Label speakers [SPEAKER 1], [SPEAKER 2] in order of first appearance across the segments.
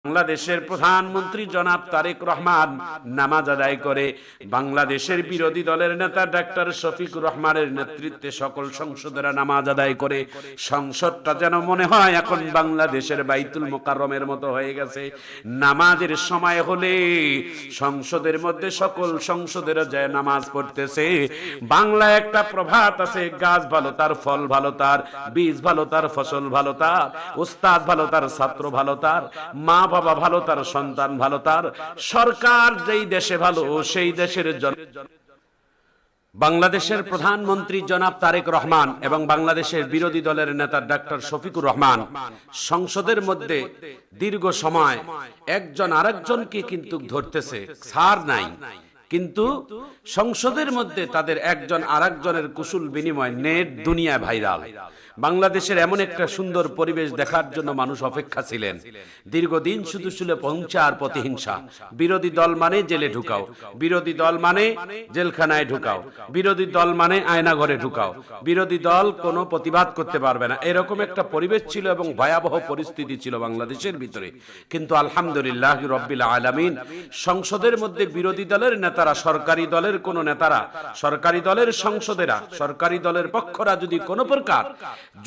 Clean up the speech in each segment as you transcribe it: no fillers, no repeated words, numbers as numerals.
[SPEAKER 1] বাংলাদেশের প্রধানমন্ত্রী জনাব তারেক রহমান নামাজ আদায় করে বাংলাদেশের বিরোধী দলের নেতা ডাক্তার শফিকুর রহমানের নেতৃত্বে সকল সংসদেরা নামাজ আদায় করে সংসদটা যেন মনে হয় এখন বাংলাদেশের বাইতুল মোকাররমের মতো হয়ে গেছে। নামাজের সময় হলে সংসদের মধ্যে সকল সংসদেরা যায় নামাজ পড়তেছে। বাংলা একটা প্রভাত আছে, গাছ ভালো তার ফল ভালো তার, বীজ ভালো তার ফসল ভালো তার, উস্তাদ ভালো তার ছাত্র ভালো তার, মা বাবা ভালো তার সন্তান ভালো তার, সরকার যেই দেশে ভালো সেই দেশের বাংলাদেশের প্রধানমন্ত্রী জনাব তারেক রহমান এবং বাংলাদেশের বিরোধী দলের নেতা ডাক্তার শফিকুর রহমান সংসদের মধ্যে দীর্ঘ সময় একজন আরেকজনকে কিন্তু ধরতেছে, ছাড় নাই, কিন্তু সংসদের মধ্যে তাদের একজন আরেকজনের কুশল বিনিময় নেট দুনিয়ায় ভাইরাল। বাংলাদেশের এমন একটা সুন্দর পরিবেশ দেখার জন্য মানুষ অপেক্ষা ছিলেন। দীর্ঘদিন শুধু শুলে পৌঁছা আর প্রতিহিংসা, বিরোধী দল মানে জেলে ঢুকাও, বিরোধী দল মানে জেলখানায় ঢুকাও, বিরোধী দল মানে আয়নাঘরে ঢুকাও, বিরোধী দল কোনো প্রতিবাদ করতে পারবে না, এরকম একটা পরিবেশ ছিল এবং ভয়াবহ পরিস্থিতি ছিল বাংলাদেশের ভিতরে। কিন্তু আলহামদুলিল্লাহ রব্বিল আলামিন সংসদের মধ্যে বিরোধী দলের নেতারা, সরকারি দলের কোন নেতারা, সরকারি দলের সংসদেরা, সরকারি দলের পক্ষরা যদি কোনো প্রকার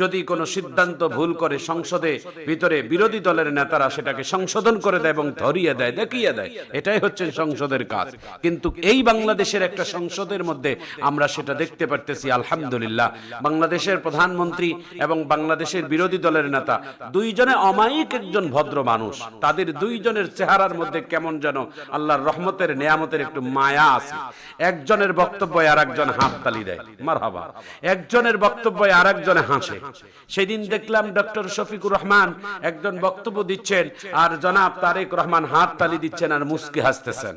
[SPEAKER 1] যদি কোনো সিদ্ধান্ত ভুল করে সংসদে ভিতরে বিরোধী দলের নেতারা সেটাকে সংশোধন করে দেয় এবং ধরিয়ে দেয়, দেখিয়ে দেয়। এটাই হচ্ছে সংসদের কাজ। কিন্তু এই বাংলাদেশের একটা সংসদের মধ্যে আমরা সেটা দেখতে পারতেছি আলহামদুলিল্লাহ। বাংলাদেশের প্রধানমন্ত্রী এবং বাংলাদেশের বিরোধী দলের নেতা দুইজনে অমায়িক একজন ভদ্র মানুষ। তাদের দুইজনের চেহারার মধ্যে কেমন যেন আল্লাহর রহমতের নেয়ামতের একটু মায়া আছে। একজনের বক্তব্যে আরেকজন হাততালি দেয়, মারহাবা। একজনের বক্তব্যে আরেকজনে হাসে। সেদিন দেখলাম ডক্টর শফিকুর রহমান একজন বক্তব্য দিচ্ছেন আর জনাব তারেক রহমান হাততালি দিচ্ছেন আর মুস্কি হাসতেছেন।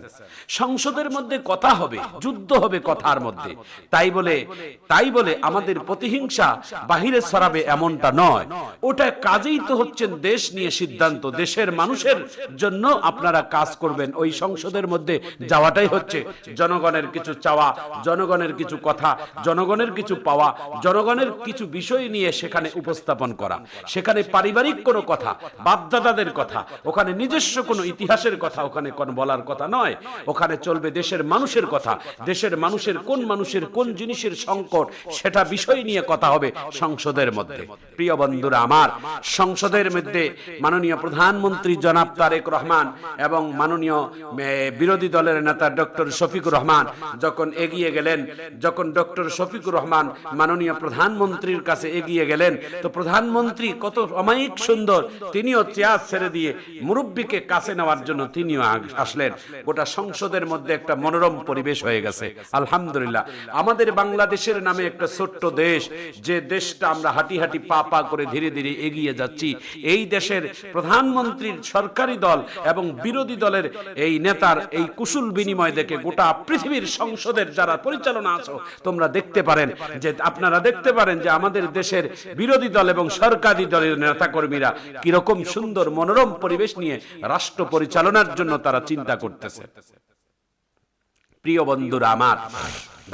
[SPEAKER 1] সংসদের মধ্যে কথা হবে, যুদ্ধ হবে কথার মধ্যে। তাই বলে আমাদের প্রতিহিংসা বাহিরে ছড়াবে এমনটা নয়। ওটা কাজেই তো হচ্ছেন দেশ নিয়ে সিদ্ধান্ত, দেশের মানুষের জন্য আপনারা কাজ করবেন। ওই সংসদের মধ্যে যাওয়াটাই হচ্ছে জনগণের কিছু চাওয়া, জনগণের কিছু কথা, জনগণের কিছু পাওয়া, জনগণের কিছু বিষয় নিয়ে সেখানে উপস্থাপন করা। সেখানে পারিবারিক কোনো কথা, বাপদাদাদের কথা, ওখানে নিজস্ব কোনো ইতিহাসের কথা ওখানে কোন বলার কথা নয়। ওখানে চলবে দেশের মানুষের কথা, দেশের মানুষের কোন জিনিসের সংকট সেটা বিষয় নিয়ে কথা হবে সংসদের মধ্যে। প্রিয় বন্ধুরা আমার, সংসদের মধ্যে মাননীয় প্রধানমন্ত্রী জনাব তারেক রহমান এবং মাননীয় বিরোধী দলের নেতা ডক্টর শফিকুর রহমান যখন এগিয়ে গেলেন, যখন ডক্টর শফিকুর রহমান মাননীয় প্রধানমন্ত্রীর কাছে এগিয়ে গেলেন, তো প্রধানমন্ত্রী কত অমায়িক সুন্দর, তিনিও চেয়ার ছেড়ে দিয়ে মুরব্বীকে কাছে নেওয়ার জন্য তিনিও আসলেন। গোটা সংসদের মধ্যে একটা মনোরম পরিবেশ হয়ে গেছে আলহামদুলিল্লাহ। আমাদের বাংলাদেশের নামে একটা ছোট্ট দেশ, যে দেশটা আমরা হাঁটি হাঁটি পা পা করে ধীরে ধীরে এগিয়ে যাচ্ছি, এই দেশের প্রধানমন্ত্রীর সরকারি দল এবং বিরোধী দলের এই নেতার এই কুশল বিনিময় দেখে গোটা পৃথিবীর সংসদের যারা পরিচালনা আছো তোমরা দেখতে পারেন যে, আপনারা দেখতে পারেন যে আমাদের দেশের বিরোধী দল এবং সরকারি দলের নেতা কর্মীরা কিরকম সুন্দর মনোরম পরিবেশ নিয়ে রাষ্ট্র পরিচালনার জন্য তারা চিন্তা করতেছে। প্রিয় বন্ধুরা আমার,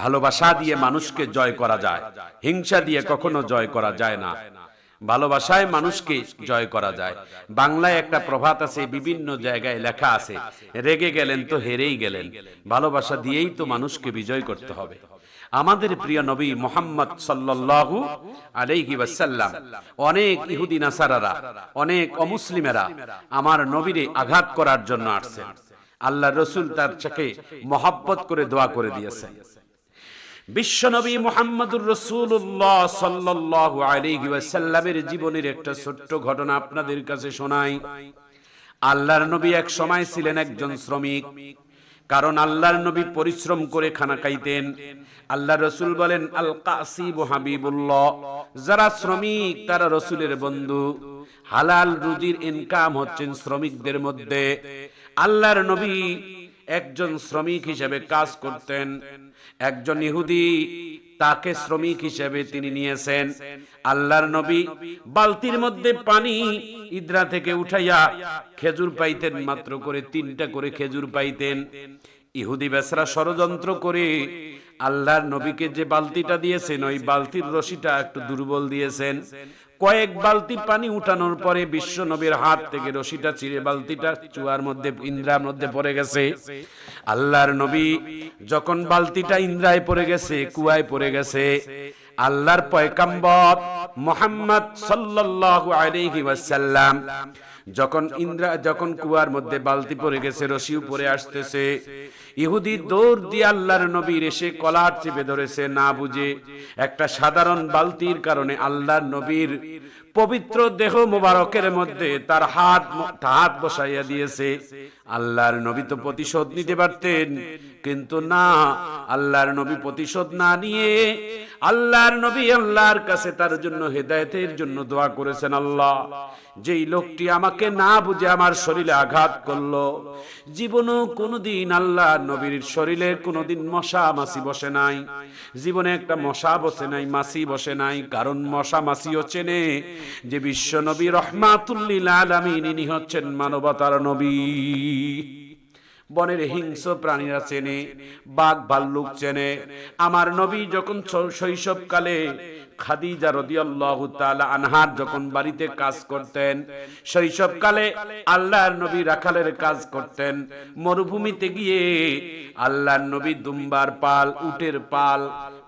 [SPEAKER 1] ভালোবাসা দিয়ে মানুষকে জয় করা যায়, হিংসা দিয়ে কখনো জয় করা যায় না। ভালোবাসায় মানুষকে জয় করা যায়। বাংলায় একটা প্রবাদ আছে, বিভিন্ন জায়গায় লেখা আছে, রেগে গেলেন তো হেরেই গেলেন, ভালোবাসা দিয়েই তো মানুষকে বিজয় করতে হবে। আমাদের প্রিয় নবী মুহাম্মদ সাল্লাল্লাহু আলাইহি ওয়াসাল্লাম, অনেক ইহুদি নাসারারা, অনেক অমুসলিমেরা আমার নবীরে আঘাত করার জন্য আসছেন। আল্লাহ রাসূল তার চাকে মহব্বত করে দোয়া করে দিয়েছেন। বিশ্বনবী মুহাম্মদুর রাসূলুল্লাহ সাল্লাল্লাহু আলাইহি ওয়াসাল্লামের জীবনের একটা ছোট্ট ঘটনা আপনাদের কাছে শোনাই। আল্লাহর নবী এক সময় ছিলেন একজন শ্রমিক, কারণ আল্লাহর নবী পরিশ্রম করে খানা খাইতেন। আল্লাহ রাসূল বলেন, আল কাসিবু হাবিবুল্লাহ, যারা শ্রমিক তারা রাসূলের বন্ধু। হালাল রুজির ইনকাম হচ্ছেন শ্রমিকদের মধ্যে। আল্লাহর নবী একজন শ্রমিক হিসেবে কাজ করতেন। একজন ইহুদি তাকে শ্রমিক হিসেবে তিনি নিয়েছেন। আল্লাহর নবী বালতির মধ্যে পানি ইদ্রা থেকে উঠাইয়া খেজুর পাইতেন, মাত্র করে 3টা করে খেজুর পাইতেন। ইহুদি বেচারা ষড়যন্ত্র করে আল্লাহর নবীকে যে বালতিটা দিয়েছেন ওই বালতির রশিটা একটু দুর্বল দিয়েছেন। কয়েক বালতি পানি উঠানোর পরে বিশ্ব নবীর হাত থেকে রশিটা ছিঁড়ে বালতিটা চুয়ার মধ্যে ইন্দ্রার মধ্যে পড়ে গেছে। আল্লাহর নবী যখন বালতিটা ইন্দ্রায় পড়ে গেছে, কুয়ায় পড়ে গেছে, আল্লাহর পয়গম্বর মুহাম্মদ সাল্লাল্লাহু আলাইহি ওয়াসাল্লাম যখন কুয়ার মধ্যে বালতি পড়ে গেছে, রশি উপরে আসতেছে, ইহুদি দৌড় দিয়ে আল্লাহর নবীর এসে কলার চেপে ধরেছে, না বুঝে একটা সাধারণ বালতির কারণে আল্লাহর নবীর পবিত্র দেহ মোবারকের মধ্যে তার হাত বসাইয়া দিয়েছে। আল্লাহর নবী তো প্রতিশোধ নিতে পারতেন, কিন্তু না, আল্লাহর নবী প্রতিশোধ না নিয়ে আল্লাহর নবী আল্লাহর কাছে তার জন্য হেদায়েতের জন্য দোয়া করেছেন, আল্লাহ যেই লোকটি আমাকে না বুঝে আমার শরীরে আঘাত করলো, জীবনও কোনোদিন আল্লাহর নবীর শরীরে কোনোদিন মশা মাছি বসে নাই, জীবনে একটা মশা বসে নাই, মাছি বসে নাই, কারণ মশা মাছিও চেনে যে বিশ্ব নবী রহমাতুল লিল আলামিন, ইনি হচ্ছেন মানবতার নবী। বনের হিংস্র প্রাণীরা চেনে, বাঘ ভাল্লুক চেনে। আমার নবী যখন শৈশবকালে খাদিজা রাদিয়াল্লাহু তাআলা আনহার যখন বাড়িতে কাজ করতেন, শৈশবকালে আল্লাহর নবী রাখালের কাজ করতেন, মরুভূমিতে গিয়ে আল্লাহর নবী দুম্বার পাল, উটের পাল,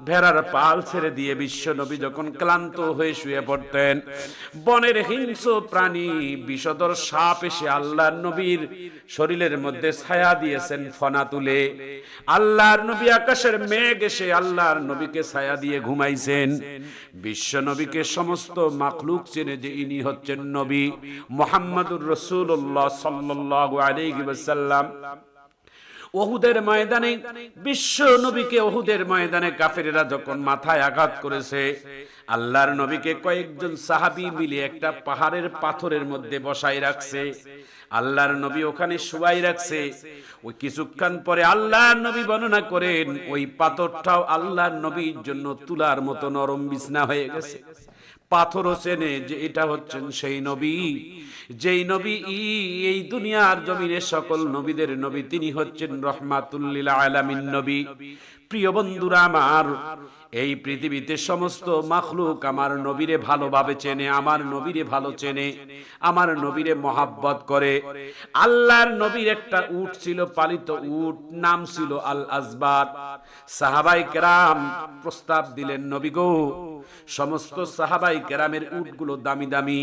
[SPEAKER 1] ভেড়ার পাল ছেড়ে দিয়ে বিশ্ব নবী যখন ক্লান্ত হয়ে শুয়ে পড়তেন, বনের হিংস্র প্রাণী বিষধর সাপ এসে আল্লাহর নবীর শরীরের মধ্যে ছায়া দিয়েছেন ফনা তুলে। আল্লাহর নবী আকাশের মেঘ এসে আল্লাহর নবীকে ছায়া দিয়ে ঘুমাইছেন। বিশ্ব নবীকে সমস্ত মাখলুক চেনে যে ইনি হচ্ছেন নবী মুহাম্মদুর রাসূলুল্লাহ সাল্লাল্লাহু আলাইহি ওয়াসাল্লাম। ওহুদের ময়দানে বিশ্ব নবীকে ওহুদের ময়দানে কাফেরেরা যখন মাথায় আঘাত করেছে, আল্লাহর নবীকে কয়েকজন সাহাবী মিলে একটা পাহাড়ের পাথরের মধ্যে বসাই রাখছে। আল্লাহর নবী ওখানে শুয়াই রাখছে। ওই কিছুক্ষণ পরে আল্লাহর নবী বর্ণনা করেন, ওই পাথরটাও আল্লাহর নবীর জন্য তুলার মতো নরম বিছনা হয়ে গেছে। পাথরও চেনে যে এটা হচ্ছেন সেই নবী, যেই নবী এই দুনিয়ার জমিনে সকল নবীদের নবী, তিনি হচ্ছেন রহমাতুল লিল আলামিন নবী। প্রিয় বন্ধুরা আমার, এই পৃথিবীতে সমস্ত মাখলুক আমার নবীরে ভালোভাবে চেনে, আমার নবীরে ভালো চেনে, আমার নবীরে মহাব্বত করে। আল্লাহর নবীর একটা উট ছিল, পালিত উট, নাম ছিল আল আজবাদ। সাহাবায়ে কেরাম প্রস্তাব দিলেন, নবী গো, সমস্ত সাহাবায়ে কেরামের উটগুলো দামি দামি,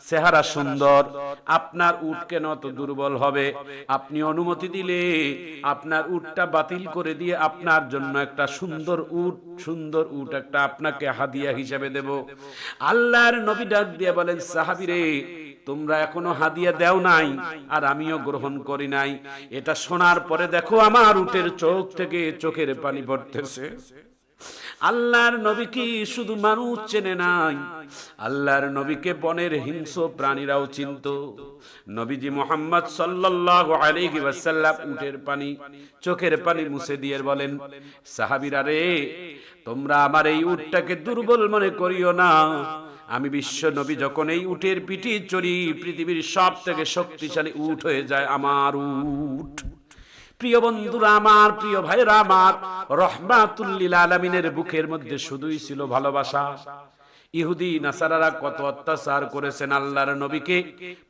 [SPEAKER 1] চেহারা সুন্দর, আপনার উট কেন তো দুর্বল হবে? আপনি অনুমতি দিলে আপনার উটটা বাতিল করে দিয়ে আপনার জন্য একটা সুন্দর উট একটা আপনাকে হাদিয়া হিসেবে দেব। আল্লাহর নবী ডাক দিয়ে বলেন, সাহাবীরে, তোমরা এখনো হাদিয়া দেও নাই, আর আমিও গ্রহণ করি নাই। এটা শোনার পরে দেখো আমার উটের চোখ থেকে চোখের পানি পড়তেছে। আল্লাহর নবী কি শুধু মানুষ চেনে নাই, আল্লাহর নবীকে বনের হিংস্র প্রাণীরাও চিনত। নবীজি মুহাম্মদ সাল্লাল্লাহু আলাইহি ওয়াসাল্লাম উটের পানি, চোখের পানি মুছে দিয়ে বলেন, সাহাবীরা রে, তোমরা আমার এই উটটাকে দুর্বল মনে করিও না। আমি বিশ্ব নবী যখন এই উটের পিঠে চড়ি, পৃথিবীর সব থেকে শক্তিশালী উট হয়ে যায় আমার উট। প্রিয় বন্ধুরা আমার, প্রিয় ভাইরা আমার, রহমাতুল লিল আলামিনের বুকের মধ্যে শুধুই ছিল ভালোবাসা। ইহুদি নাসারারা কত অত্যাচার করেছেন আল্লাহর নবীকে,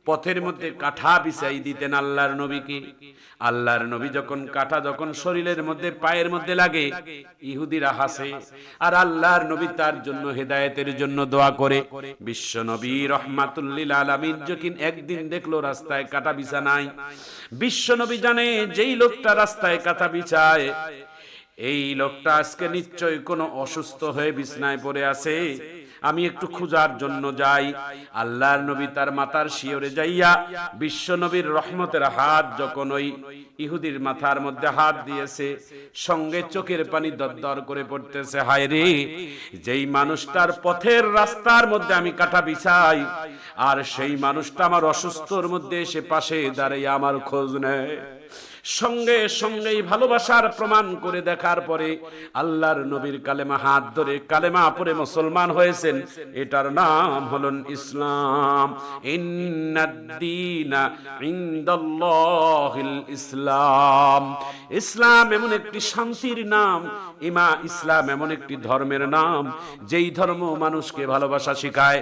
[SPEAKER 1] পথের মধ্যে কাঁটা বিছাই দিতেন আল্লাহর নবীকে। আল্লাহর নবী যখন কাঁটা যখন শরীরের মধ্যে, পায়ের মধ্যে লাগে, ইহুদিরা হাসে, আর আল্লাহর নবী তার জন্য হেদায়েতের জন্য দোয়া করে। বিশ্ব নবী রহমাতুল লিল আলামিন যখন একদিন দেখলো রাস্তায় কাঁটা বিছা নাই, বিশ্ব নবী জানে যেই লোকটা রাস্তায় কাঁটা বিছায়, এই লোকটা আজকে নিশ্চয়ই কোনো অসুস্থ হয়ে বিছনায় পড়ে আছে, আমি একটু খোঁজার জন্য যাই। আল্লাহর নবী তার মাথার শিয়রে যাইয়া বিশ্ব নবীর রহমতের হাত যখন ওই ইহুদির মাথার মধ্যে হাত দিয়েছে, সঙ্গে চোখের পানি দরদর করে পড়তেছে। হায় রে, যেই মানুষটার পথের রাস্তার মধ্যে আমি কাঁটা বিছাই, আর সেই মানুষটা আমার অসুস্থর মধ্যে এসে পাশে দাঁড়িয়ে আমার খোঁজ নেয়। সঙ্গে সঙ্গেই ভালোবাসার প্রমাণ করে দেখার পরে আল্লাহর নবীর কালেমা হাত ধরে কালেমা পড়ে মুসলমান হয়েছেন। এটার নাম হলো ইসলাম। ইন্নাদ-দীনা ইনদাল্লাহিল ইসলাম। ইসলাম এমন একটি শান্তির নাম, ইসলাম এমন একটি ধর্মের নাম যেই ধর্ম মানুষকে ভালোবাসা শেখায়,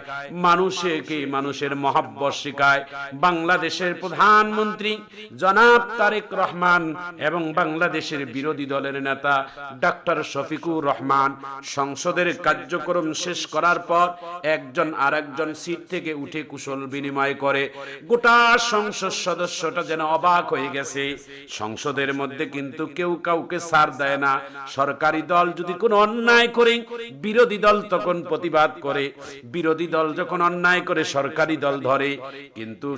[SPEAKER 1] মানুষের মহব্বত শেখায়। বাংলাদেশের প্রধানমন্ত্রী জনাব তারেক রহমান এবং বাংলাদেশের বিরোধী দলের নেতা ডক্টর শফিকুর রহমান সংসদের কার্যক্রম শেষ করার পর একজন আরেকজন সিট থেকে উঠে কুশল বিনিময় করে। গোটা সংসদ সদস্যটা যেন অবাক হয়ে গেছে। সংসদের মধ্যে কিন্তু কেউ কাউকে ছাড় দেয় না। সরকারি দল যদি কোনো অন্যায় করে বিরোধী দল তখন প্রতিবাদ করে, বিরোধী দল যখন অন্যায় করে সরকারি দল ধরে, কিন্তু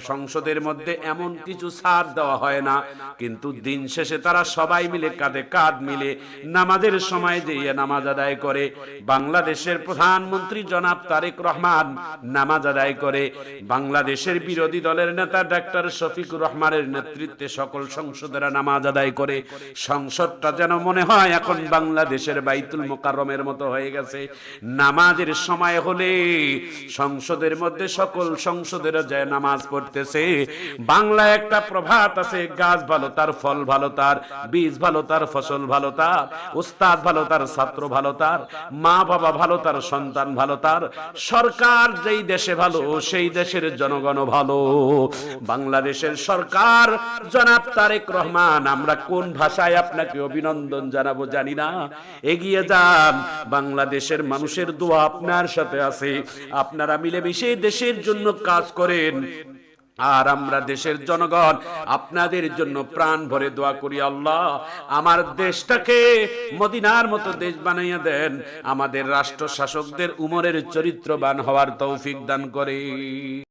[SPEAKER 1] সংসদের মধ্যে এমন কিছু ছাড় দেওয়া হয় না। কিন্তু দিন শেষে তারা সবাই মিলে কাঁধে কাঁধ মিলে নামাজের সময় যেয়ে নামাজ আদায় করে। বাংলাদেশের প্রধানমন্ত্রী জনাব তারেক রহমান নামাজ আদায় করে। বাংলাদেশের বিরোধী দলের নেতা ডাক্তার শফিকুর রহমানের নেতৃত্বে সকল সংসদেরা নামাজ আদায় করে। সংসদটা যেন মনে হয় এখন বাংলাদেশের বাইতুল মুকাররমের মতো হয়ে গেছে। নামাজের সময় হলে সংসদের মধ্যে সকল সংসদেরা যায় নামাজ পড়তেছে। বাংলায় একটা প্রভাত আছে, গাছ ভালো তার ফল ভালো, তার বীজ ভালো তার ফসল ভালো, তার উস্তাদ ভালো তার ছাত্র ভালো, তার মা বাবা ভালো তার সন্তান ভালো, তার সরকার যেই দেশে ভালো সেই দেশের জনগণ ভালো। বাংলাদেশের সরকার জনাব তারেক রহমান, আমরা কোন ভাষায় আপনাকে অভিনন্দন জানাবো জানি না। এগিয়ে যান, বাংলাদেশের মানুষের দোয়া আপনার সাথে আছে। আপনারা মিলেমিশে দেশের জন্য কাজ করেন, আর আমরা দেশের জনগণ আপনাদের জন্য প্রাণ ভরে দোয়া করি। আল্লাহ আমার দেশটাকে মদিনার মতো দেশ বানাইয়া দেন। আমাদের রাষ্ট্র শাসকদের উমরের চরিত্রবান হওয়ার তৌফিক দান করে।